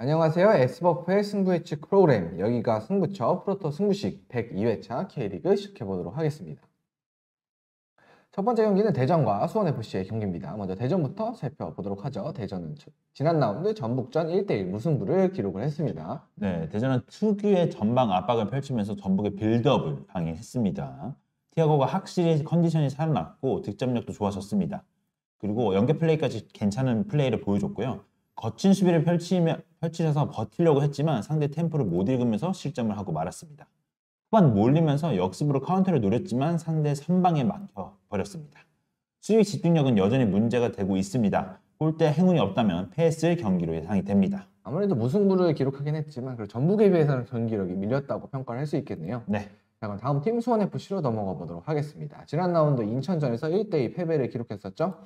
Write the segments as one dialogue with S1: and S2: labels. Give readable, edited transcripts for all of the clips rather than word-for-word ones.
S1: 안녕하세요. S버프의 승부 예측 프로그램, 여기가 승부처 프로토 승부식 102회차 K리그 시작해보도록 하겠습니다. 첫 번째 경기는 대전과 수원FC의 경기입니다. 먼저 대전부터 살펴보도록 하죠. 대전은 지난 라운드 전북전 1대1 무승부를 기록을 했습니다.
S2: 네, 대전은 특유의 전방 압박을 펼치면서 전북의 빌드업을 강행했습니다. 티아고가 확실히 컨디션이 살아났고 득점력도 좋아졌습니다. 그리고 연계 플레이까지 괜찮은 플레이를 보여줬고요. 거친 수비를 펼치셔서 버티려고 했지만 상대 템포를 못 읽으면서 실점을 하고 말았습니다. 후반 몰리면서 역습으로 카운터를 노렸지만 상대 선방에 막혀버렸습니다. 수비 집중력은 여전히 문제가 되고 있습니다. 골대 행운이 없다면 패했을 경기로 예상이 됩니다.
S1: 아무래도 무승부를 기록하긴 했지만 전북에 비해서는 경기력이 밀렸다고 평가를 할 수 있겠네요.
S2: 네.
S1: 자, 그럼 다음 팀 수원FC로 넘어가 보도록 하겠습니다. 지난 라운드 인천전에서 1대2 패배를 기록했었죠.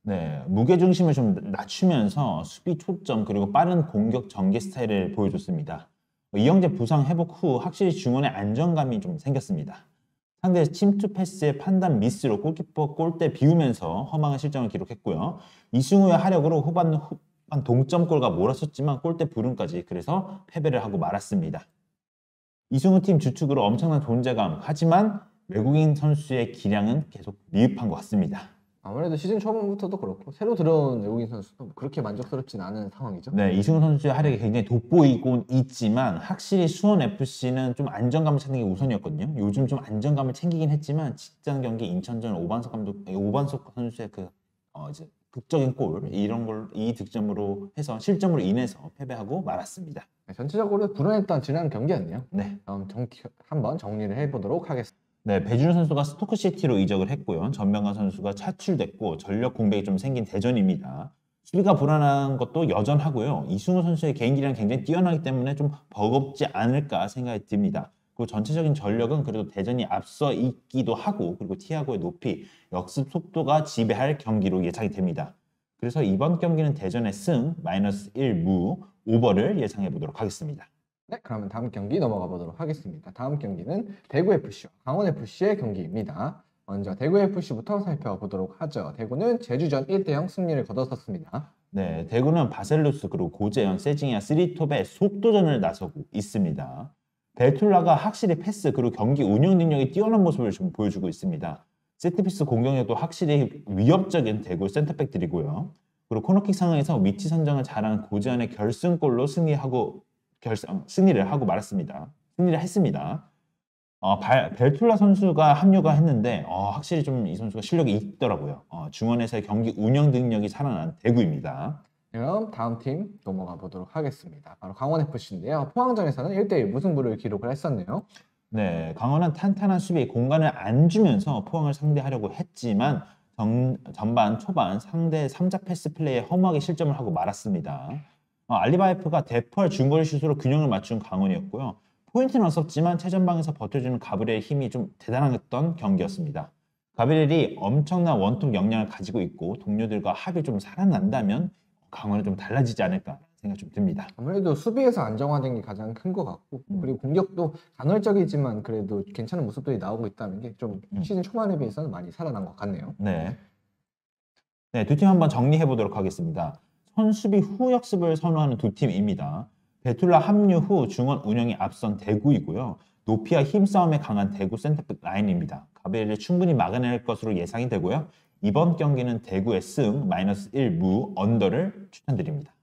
S2: 네, 무게중심을 좀 낮추면서 수비 초점 그리고 빠른 공격 전개 스타일을 보여줬습니다. 이영재 부상 회복 후 확실히 중원에 안정감이 좀 생겼습니다. 상대 침투 패스의 판단 미스로 골키퍼 골대 비우면서 허망한 실점을 기록했고요. 이승우의 활약으로 후반 동점골과 몰아쳤지만 골대 불운까지 그래서 패배를 하고 말았습니다. 이승우 팀 주축으로 엄청난 존재감, 하지만 외국인 선수의 기량은 계속 미흡한 것 같습니다.
S1: 아무래도 시즌 초반부터도 그렇고 새로 들어온 외국인 선수도 그렇게 만족스럽진 않은 상황이죠.
S2: 네, 이승우 선수의 활약이 굉장히 돋보이곤 있지만 확실히 수원FC는 좀 안정감을 찾는 게 우선이었거든요. 요즘 좀 안정감을 챙기긴 했지만 직전 경기 인천전 오반석 선수의 이제 극적인 골 이 득점으로 해서 실점으로 인해서 패배하고 말았습니다.
S1: 네, 전체적으로 불안했던 지난 경기였네요.
S2: 네.
S1: 한번 정리를 해보도록 하겠습니다.
S2: 네, 배준호 선수가 스토크시티로 이적을 했고요. 전병관 선수가 차출됐고 전력 공백이 좀 생긴 대전입니다. 수비가 불안한 것도 여전하고요. 이승우 선수의 개인기량이 굉장히 뛰어나기 때문에 좀 버겁지 않을까 생각이 듭니다. 그리고 전체적인 전력은 그래도 대전이 앞서 있기도 하고 그리고 티아고의 높이, 역습 속도가 지배할 경기로 예상이 됩니다. 그래서 이번 경기는 대전의 승, -1무, 오버를 예상해 보도록 하겠습니다.
S1: 네, 그러면 다음 경기 넘어가 보도록 하겠습니다. 다음 경기는 대구FC와 강원FC의 경기입니다. 먼저 대구FC부터 살펴보도록 하죠. 대구는 제주전 1대0 승리를 거뒀었습니다.
S2: 네, 대구는 바셀루스 그리고 고재현, 세징야, 쓰리톱의 속도전을 나서고 있습니다. 벨툴라가 확실히 패스 그리고 경기 운영 능력이 뛰어난 모습을 좀 보여주고 있습니다. 세트피스 공격력도 확실히 위협적인 대구 센터백들이고요. 그리고 코너킥 상황에서 위치 선정을 잘한 고재현의 결승골로 승리를 하고 말았습니다. 승리를 했습니다. 벨툴라 선수가 합류가 했는데 확실히 좀 이 선수가 실력이 있더라고요. 중원에서의 경기 운영 능력이 살아난 대구입니다.
S1: 그럼 다음 팀 넘어가 보도록 하겠습니다. 바로 강원FC인데요. 포항전에서는 1대1 무승부를 기록을 했었네요.
S2: 네, 강원은 탄탄한 수비에 공간을 안 주면서 포항을 상대하려고 했지만 전반 초반 상대 3자 패스 플레이에 허무하게 실점을 하고 말았습니다. 알리바이프가 대포할 중거리 슛으로 균형을 맞춘 강원이었고요. 포인트는 없었지만 최전방에서 버텨주는 가브리엘의 힘이 좀 대단했던 경기였습니다. 가브리엘이 엄청난 원톱 역량을 가지고 있고 동료들과 합이 좀 살아난다면 강원은 좀 달라지지 않을까 생각 좀 듭니다.
S1: 아무래도 수비에서 안정화된 게 가장 큰 것 같고 그리고 공격도 간헐적이지만 그래도 괜찮은 모습들이 나오고 있다는 게 좀 시즌 초반에 비해서는 많이 살아난 것 같네요.
S2: 네, 두 팀 한번 정리해 보도록 하겠습니다. 선수비 후 역습을 선호하는 두 팀입니다. 베툴라 합류 후 중원 운영이 앞선 대구이고요. 높이와 힘싸움에 강한 대구 센터백 라인입니다. 가브리엘을 충분히 막아낼 것으로 예상이 되고요. 이번 경기는 대구의 승, -1무, 언더를 추천드립니다.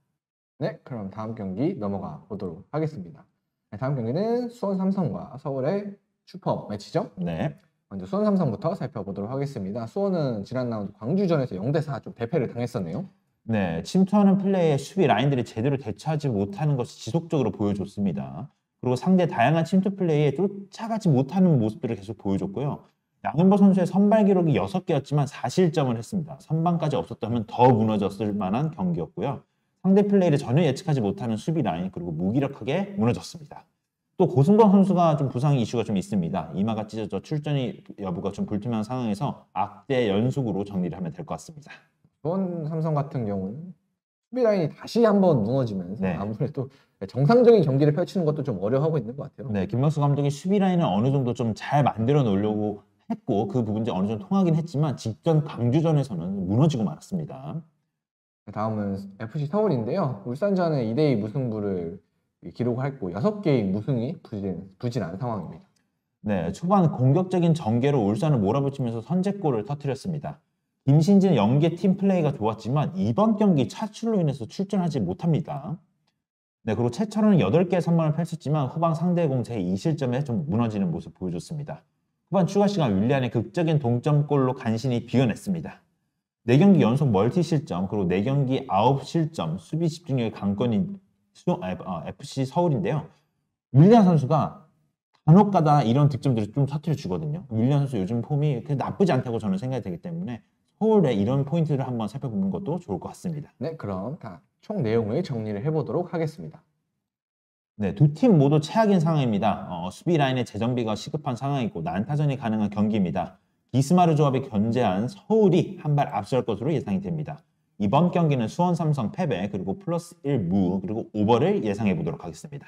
S1: 네, 그럼 다음 경기 넘어가 보도록 하겠습니다. 네, 다음 경기는 수원 삼성과 서울의 슈퍼 매치죠.
S2: 네.
S1: 먼저 수원 삼성부터 살펴보도록 하겠습니다. 수원은 지난 라운드 광주전에서 0대4 좀 대패를 당했었네요.
S2: 네, 침투하는 플레이에 수비 라인들이 제대로 대처하지 못하는 것을 지속적으로 보여줬습니다. 그리고 상대 다양한 침투 플레이에 쫓아가지 못하는 모습들을 계속 보여줬고요. 양현보 선수의 선발 기록이 6개였지만 4실점을 했습니다. 선방까지 없었다면 더 무너졌을 만한 경기였고요. 상대 플레이를 전혀 예측하지 못하는 수비 라인 그리고 무기력하게 무너졌습니다. 또 고승범 선수가 좀 부상 이슈가 좀 있습니다. 이마가 찢어져 출전 여부가 좀 불투명한 상황에서 악대 연속으로 정리를 하면 될 것 같습니다.
S1: 수원 삼성 같은 경우는 수비 라인이 다시 한번 무너지면서
S2: 네.
S1: 아무래도 정상적인 경기를 펼치는 것도 좀 어려워하고 있는 것 같아요.
S2: 네, 김명수 감독이 수비 라인을 어느 정도 좀 잘 만들어 놓으려고 했고 그 부분이 어느 정도 통하긴 했지만 직전 광주전에서는 무너지고 말았습니다.
S1: 다음은 FC 서울인데요. 울산전에 2대2 무승부를 기록했고 6개의 무승이 부진한 상황입니다.
S2: 네, 초반 공격적인 전개로 울산을 몰아붙이면서 선제골을 터뜨렸습니다. 김신진 연계 팀 플레이가 좋았지만 이번 경기 차출로 인해서 출전하지 못합니다. 네, 그리고 최철원은 8개의 선방을 펼쳤지만 후방 상대 공 제2실점에 좀 무너지는 모습 보여줬습니다. 후반 추가 시간 윌리안의 극적인 동점골로 간신히 비겨냈습니다. 4경기 연속 멀티 실점, 그리고 4경기 9실점, 수비 집중력의 강권인 FC 서울인데요. 윌리안 선수가 간혹가다 이런 득점들을 좀 터뜨려 주거든요. 윌리안 선수 요즘 폼이 나쁘지 않다고 저는 생각이 되기 때문에 서울의 이런 포인트를 한번 살펴보는 것도 좋을 것 같습니다.
S1: 네, 그럼 다 총 내용을 정리를 해보도록 하겠습니다.
S2: 네, 두 팀 모두 최악인 상황입니다. 수비 라인의 재정비가 시급한 상황이고 난타전이 가능한 경기입니다. 비스마르 조합이 견제한 서울이 한 발 앞설 것으로 예상이 됩니다. 이번 경기는 수원 삼성 패배, 그리고 플러스 1무, 그리고 오버를 예상해 보도록 하겠습니다.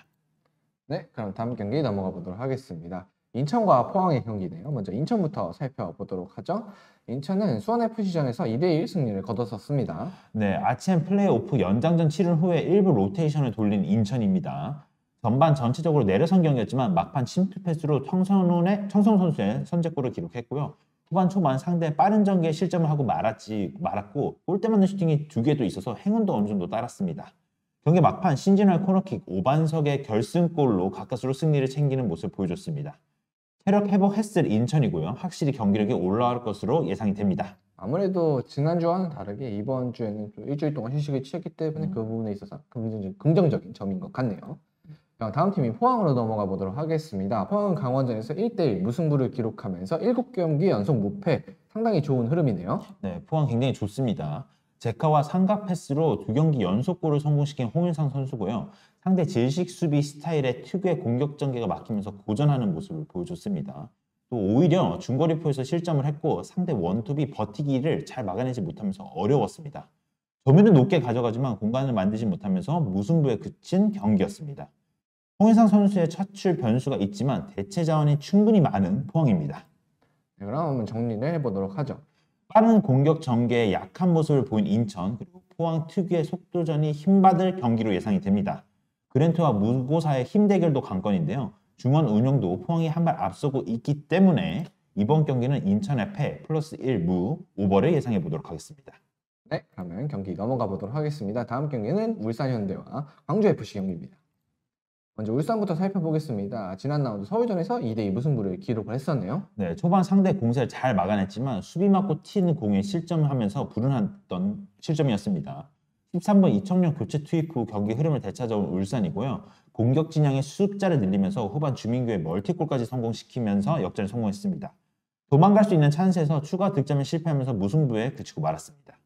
S1: 네, 그럼 다음 경기 넘어가 보도록 하겠습니다. 인천과 포항의 경기네요. 먼저 인천부터 살펴보도록 하죠. 인천은 수원FC전에서 2대1 승리를 거뒀었습니다.
S2: 네, 아침 플레이오프 연장전 치른 후에 일부 로테이션을 돌린 인천입니다. 전반 전체적으로 내려선 경기였지만 막판 침투 패스로 청성훈 선수의 선제골을 기록했고요. 후반 초반 상대 빠른 전개에 실점을 하고 말았고 골대 맞는 슈팅이 2개도 있어서 행운도 어느 정도 따랐습니다. 경기 막판 신진호의 코너킥 5반석의 결승골로 가까스로 승리를 챙기는 모습을 보여줬습니다. 체력 회복했을 인천이고요. 확실히 경기력이 올라갈 것으로 예상이 됩니다.
S1: 아무래도 지난주와는 다르게 이번 주에는 또 일주일 동안 휴식을 취했기 때문에 그 부분에 있어서 긍정적인 점인 것 같네요. 다음 팀이 포항으로 넘어가 보도록 하겠습니다. 포항은 강원전에서 1대1 무승부를 기록하면서 7경기 연속 무패, 상당히 좋은 흐름이네요.
S2: 네, 포항 굉장히 좋습니다. 제카와 삼각 패스로 2경기 연속골을 성공시킨 홍일상 선수고요. 상대 질식 수비 스타일의 특유의 공격 전개가 막히면서 고전하는 모습을 보여줬습니다. 또 오히려 중거리포에서 실점을 했고 상대 원톱이 버티기를 잘 막아내지 못하면서 어려웠습니다. 점유는 높게 가져가지만 공간을 만들지 못하면서 무승부에 그친 경기였습니다. 홍일상 선수의 차출 변수가 있지만 대체 자원이 충분히 많은 포항입니다.
S1: 네, 그럼 한번 정리를 해보도록 하죠.
S2: 빠른 공격 전개에 약한 모습을 보인 인천, 그리고 포항 특유의 속도전이 힘받을 경기로 예상이 됩니다. 그랜트와 무고사의 힘 대결도 관건인데요. 중원 운영도 포항이 한 발 앞서고 있기 때문에 이번 경기는 인천의 패 플러스 1무 오버를 예상해 보도록 하겠습니다.
S1: 네, 그러면 경기 넘어가 보도록 하겠습니다. 다음 경기는 울산현대와 광주FC 경기입니다. 먼저 울산부터 살펴보겠습니다. 지난 라운드 서울전에서 2대2 무승부를 기록을 했었네요.
S2: 네, 초반 상대 공세를 잘 막아냈지만 수비 맞고 튀는 공에 실점을 하면서 불운했던 실점이었습니다. 13번 이청용 교체 투입 후 경기 흐름을 되찾아온 울산이고요. 공격 진영의 숫자를 늘리면서 후반 주민규의 멀티골까지 성공시키면서 역전에 성공했습니다. 도망갈 수 있는 찬스에서 추가 득점에 실패하면서 무승부에 그치고 말았습니다.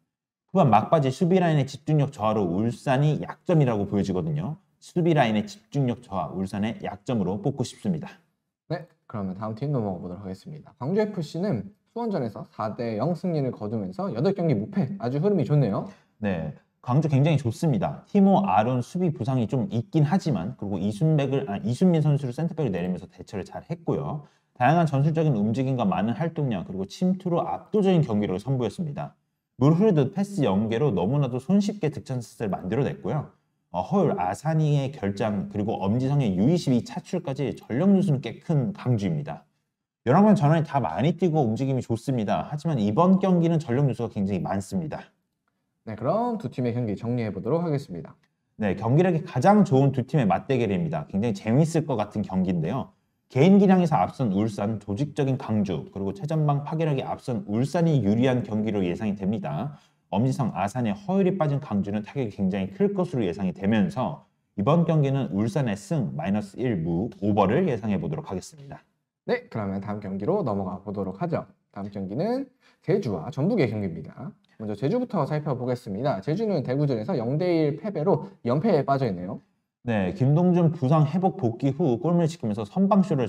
S2: 후반 막바지 수비 라인의 집중력 저하로 울산이 약점이라고 보여지거든요. 수비 라인의 집중력 저하, 울산의 약점으로 뽑고 싶습니다.
S1: 네, 그러면 다음 팀 넘어가 보도록 하겠습니다. 광주FC는 수원전에서 4대0 승리를 거두면서 8경기 무패, 아주 흐름이 좋네요.
S2: 네, 광주 굉장히 좋습니다. 티모 아론 수비 부상이 좀 있긴 하지만 그리고 이순민 선수를 센터백을 내리면서 대처를 잘 했고요. 다양한 전술적인 움직임과 많은 활동량 그리고 침투로 압도적인 경기력을 선보였습니다. 물 흐르듯 패스 연계로 너무나도 손쉽게 득점 찬스를 만들어냈고요. 허율, 아사니의 결장 그리고 엄지성의 U22 차출까지 전력 누수는 꽤 큰 강주입니다. 여러 번 전원이 다 많이 뛰고 움직임이 좋습니다. 하지만 이번 경기는 전력 누수가 굉장히 많습니다.
S1: 네, 그럼 두 팀의 경기 정리해 보도록 하겠습니다.
S2: 네, 경기력이 가장 좋은 두 팀의 맞대결입니다. 굉장히 재밌을 것 같은 경기인데요. 개인 기량에서 앞선 울산, 조직적인 강주, 그리고 최전방 파괴력이 앞선 울산이 유리한 경기로 예상이 됩니다. 엄지성, 아산의 허율이 빠진 강주는 타격이 굉장히 클 것으로 예상이 되면서 이번 경기는 울산의 승 마이너스 1무 오버를 예상해 보도록 하겠습니다.
S1: 네, 그러면 다음 경기로 넘어가 보도록 하죠. 다음 경기는 제주와 전북의 경기입니다. 먼저 제주부터 살펴보겠습니다. 제주는 대구전에서 0대1 패배로 연패에 빠져 있네요.
S2: 네, 김동준 부상 회복 복귀 후 골문을 지키면서 선방쇼를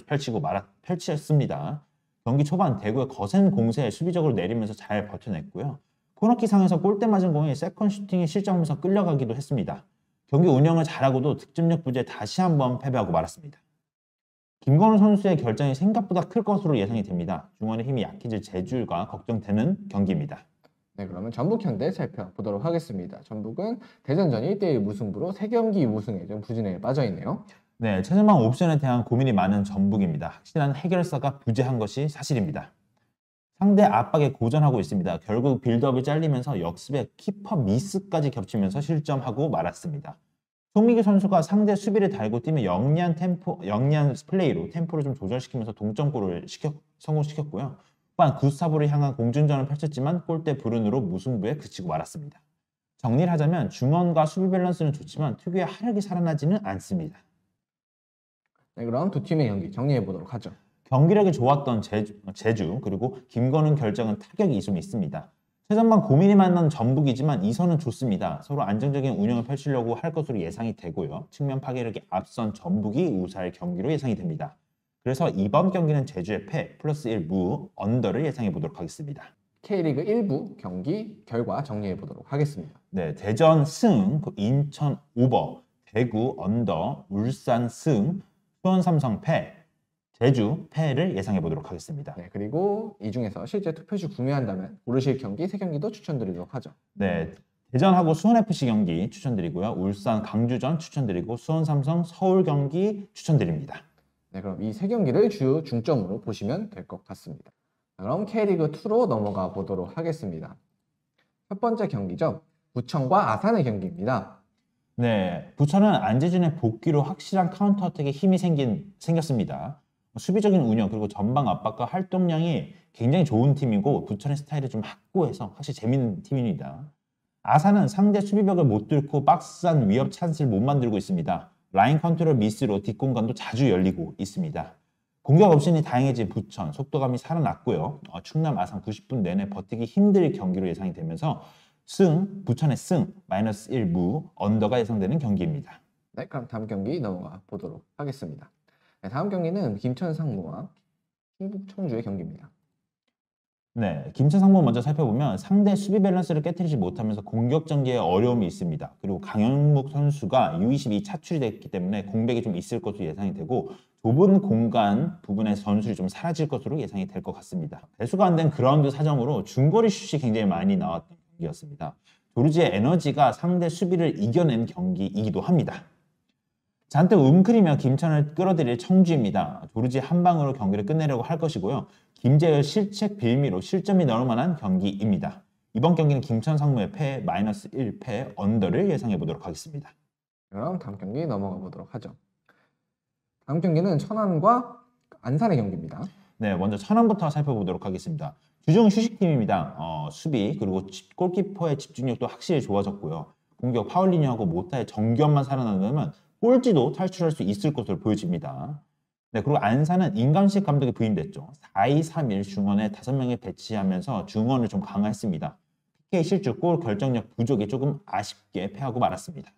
S2: 펼쳤습니다. 경기 초반 대구의 거센 공세에 수비적으로 내리면서 잘 버텨냈고요. 코너킥 상에서 골대 맞은 공이 세컨 슈팅에 실점하면서 끌려가기도 했습니다. 경기 운영을 잘하고도 득점력 부재에 다시 한번 패배하고 말았습니다. 김건우 선수의 결정이 생각보다 클 것으로 예상이 됩니다. 중원의 힘이 약해질 제주가 걱정되는 경기입니다.
S1: 네, 그러면 전북 현대 살펴보도록 하겠습니다. 전북은 대전전 1대1 무승부로 3경기 무승에 좀 부진에 빠져 있네요.
S2: 네, 최전방 옵션에 대한 고민이 많은 전북입니다. 확실한 해결사가 부재한 것이 사실입니다. 상대 압박에 고전하고 있습니다. 결국 빌드업이 잘리면서 역습에 키퍼 미스까지 겹치면서 실점하고 말았습니다. 송민규 선수가 상대 수비를 달고 뛰며 영리한 플레이로 템포를 좀 조절시키면서 동점골을 성공시켰고요. 또한 구스타브를 향한 공중전을 펼쳤지만 골대 불운으로 무승부에 그치고 말았습니다. 정리를 하자면 중원과 수비 밸런스는 좋지만 특유의 화력이 살아나지는 않습니다.
S1: 네, 그럼 두 팀의 경기 정리해 보도록 하죠.
S2: 경기력이 좋았던 제주 그리고 김건웅 결정은 타격이 좀 있습니다. 최전방 고민이 많은 전북이지만 이선은 좋습니다. 서로 안정적인 운영을 펼치려고 할 것으로 예상이 되고요. 측면 파괴력이 앞선 전북이 우세할 경기로 예상이 됩니다. 그래서 이번 경기는 제주의 패 플러스 1무 언더를 예상해 보도록 하겠습니다.
S1: K리그 1부 경기 결과 정리해 보도록 하겠습니다.
S2: 네, 대전 승, 인천 오버, 대구 언더, 울산 승, 수원 삼성 패, 제주 패를 예상해 보도록 하겠습니다.
S1: 네, 그리고 이 중에서 실제 투표지 구매한다면 고르실 경기 3경기도 추천드리도록 하죠.
S2: 네, 대전하고 수원FC 경기 추천드리고요. 울산 강주전 추천드리고 수원 삼성 서울 경기 추천드립니다.
S1: 네, 그럼 이 3경기를 주요 중점으로 보시면 될 것 같습니다. 그럼 K리그 2로 넘어가 보도록 하겠습니다. 첫 번째 경기죠. 부천과 아산의 경기입니다.
S2: 네, 부천은 안재준의 복귀로 확실한 카운터 어택에 힘이 생겼습니다. 수비적인 운영 그리고 전방 압박과 활동량이 굉장히 좋은 팀이고 부천의 스타일이 좀 확고해서 확실히 재밌는 팀입니다. 아산은 상대 수비벽을 못 뚫고 박스 안 위협 찬스를 못 만들고 있습니다. 라인 컨트롤 미스로 뒷공간도 자주 열리고 있습니다. 공격 옵션이 다양해진 부천, 속도감이 살아났고요. 충남 아산 90분 내내 버티기 힘들 경기로 예상이 되면서 부천의 승, 마이너스 1무, 언더가 예상되는 경기입니다.
S1: 네, 그럼 다음 경기 넘어가 보도록 하겠습니다. 네, 다음 경기는 김천 상무와 충북 청주의 경기입니다.
S2: 네, 김천 상무 먼저 살펴보면 상대 수비 밸런스를 깨트리지 못하면서 공격 전개에 어려움이 있습니다. 그리고 강현묵 선수가 U22 차출이 됐기 때문에 공백이 좀 있을 것으로 예상이 되고 좁은 공간 부분의 전술이 좀 사라질 것으로 예상이 될 것 같습니다. 배수가 안 된 그라운드 사정으로 중거리 슛이 굉장히 많이 나왔던 경기였습니다. 조르지의 에너지가 상대 수비를 이겨낸 경기이기도 합니다. 잔뜩 웅크리며 김천을 끌어들일 청주입니다. 조르지 한 방으로 경기를 끝내려고 할 것이고요. 김재열 실책 빌미로 실점이 나올 만한 경기입니다. 이번 경기는 김천 상무의 패 마이너스 1패 언더를 예상해 보도록 하겠습니다.
S1: 그럼 다음 경기 넘어가 보도록 하죠. 다음 경기는 천안과 안산의 경기입니다.
S2: 네, 먼저 천안부터 살펴보도록 하겠습니다. 주중 휴식팀입니다. 수비 그리고 골키퍼의 집중력도 확실히 좋아졌고요. 공격 파울리니하고 모타의 정교함만 살아난다면 꼴찌도 탈출할 수 있을 것으로 보여집니다. 네, 그리고 안산은 임감식 감독이 부임됐죠. 4-2-3-1 중원에 5명을 배치하면서 중원을 좀 강화했습니다. PK 실축, 골 결정력 부족이 조금 아쉽게 패하고 말았습니다.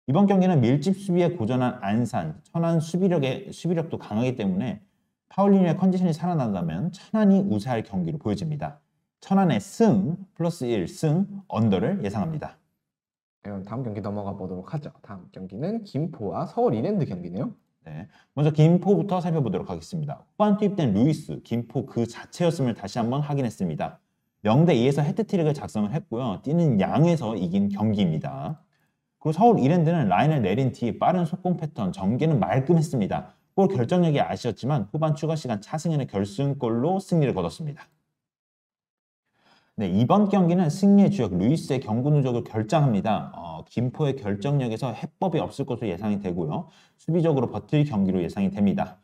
S2: 이번 경기는 밀집 수비에 고전한 안산, 천안 수비력도 강하기 때문에 파울리니의 컨디션이 살아난다면 천안이 우세할 경기로 보여집니다. 천안의 승, 플러스 1 승, 언더를 예상합니다.
S1: 네, 그럼 다음 경기 넘어가 보도록 하죠. 다음 경기는 김포와 서울 이랜드 경기네요.
S2: 네, 먼저 김포부터 살펴보도록 하겠습니다. 후반 투입된 루이스, 김포 그 자체였음을 다시 한번 확인했습니다. 0대2에서 해트트릭을 작성을 했고요. 뛰는 양에서 이긴 경기입니다. 그리고 서울 이랜드는 라인을 내린 뒤 빠른 속공 패턴, 전개는 말끔했습니다. 골 결정력이 아쉬웠지만 후반 추가 시간 차승현의 결승골로 승리를 거뒀습니다. 네, 이번 경기는 승리의 주역 루이스의 경고 누적을 결정합니다. 김포의 결정력에서 해법이 없을 것으로 예상이 되고요. 수비적으로 버틸 경기로 예상이 됩니다.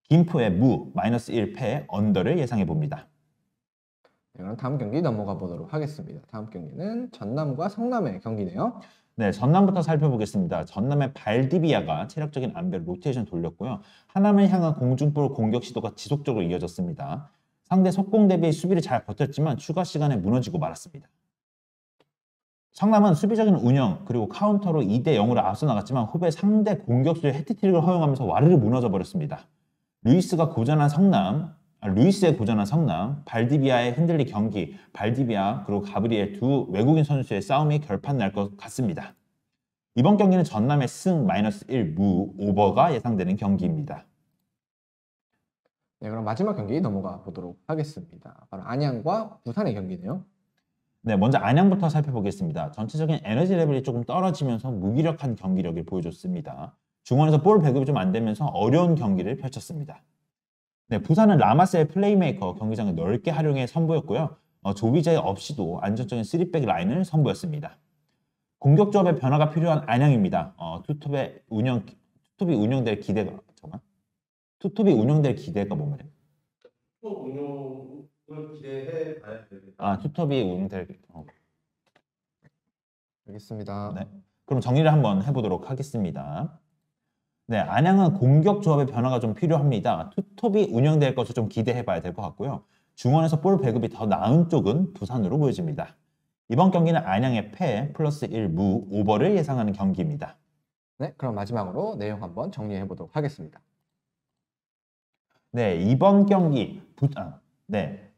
S2: 김포의 무, 마이너스 1패, 언더를 예상해 봅니다.
S1: 네, 그럼 다음 경기 넘어가 보도록 하겠습니다. 다음 경기는 전남과 성남의 경기네요.
S2: 네, 전남부터 살펴보겠습니다. 전남의 발디비아가 체력적인 안배로 로테이션 돌렸고요. 하남을 향한 공중볼 공격 시도가 지속적으로 이어졌습니다. 상대 속공 대비 수비를 잘 버텼지만 추가 시간에 무너지고 말았습니다. 성남은 수비적인 운영 그리고 카운터로 2대0으로 앞서 나갔지만 후배 상대 공격수의 해트트릭을 허용하면서 와르르 무너져 버렸습니다. 루이스의 고전한 성남, 발디비아의 흔들리 경기, 발디비아 그리고 가브리엘 두 외국인 선수의 싸움이 결판 날 것 같습니다. 이번 경기는 전남의 승 마이너스 1무 오버가 예상되는 경기입니다.
S1: 네, 그럼 마지막 경기 넘어가 보도록 하겠습니다. 바로 안양과 부산의 경기네요.
S2: 네, 먼저 안양부터 살펴보겠습니다. 전체적인 에너지 레벨이 조금 떨어지면서 무기력한 경기력을 보여줬습니다. 중원에서 볼 배급이 좀 안 되면서 어려운 경기를 펼쳤습니다. 네, 부산은 라마스의 플레이메이커 경기장을 넓게 활용해 선보였고요. 조비제 없이도 안정적인 3백 라인을 선보였습니다. 공격 조합의 변화가 필요한 안양입니다. 투톱이 운영될 기대가 투톱이 운영될 기대가 뭐냐?
S3: 투톱 운용을 기대해 봐야 됩니다.
S2: 아, 투톱이 운영될
S1: 알겠습니다.
S2: 네. 그럼 정리를 한번 해보도록 하겠습니다. 네, 안양은 공격 조합의 변화가 좀 필요합니다. 투톱이 운영될 것을 좀 기대해 봐야 될 것 같고요. 중원에서 볼 배급이 더 나은 쪽은 부산으로 보여집니다. 이번 경기는 안양의 패 플러스 1무 오버를 예상하는 경기입니다.
S1: 네, 그럼 마지막으로 내용 한번 정리해 보도록 하겠습니다.
S2: 네, 이번 경기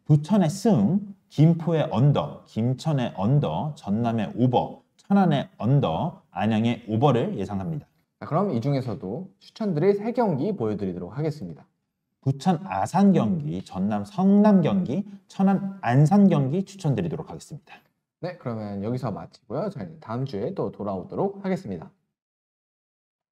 S2: 부천의 승, 김포의 언더, 김천의 언더, 전남의 오버, 천안의 언더, 안양의 오버를 예상합니다.
S1: 자, 그럼 이 중에서도 추천드릴 3경기 보여드리도록 하겠습니다.
S2: 부천 아산 경기, 전남 성남 경기, 천안 안산 경기 추천드리도록 하겠습니다.
S1: 네, 그러면 여기서 마치고요. 저희는 다음 주에 또 돌아오도록 하겠습니다.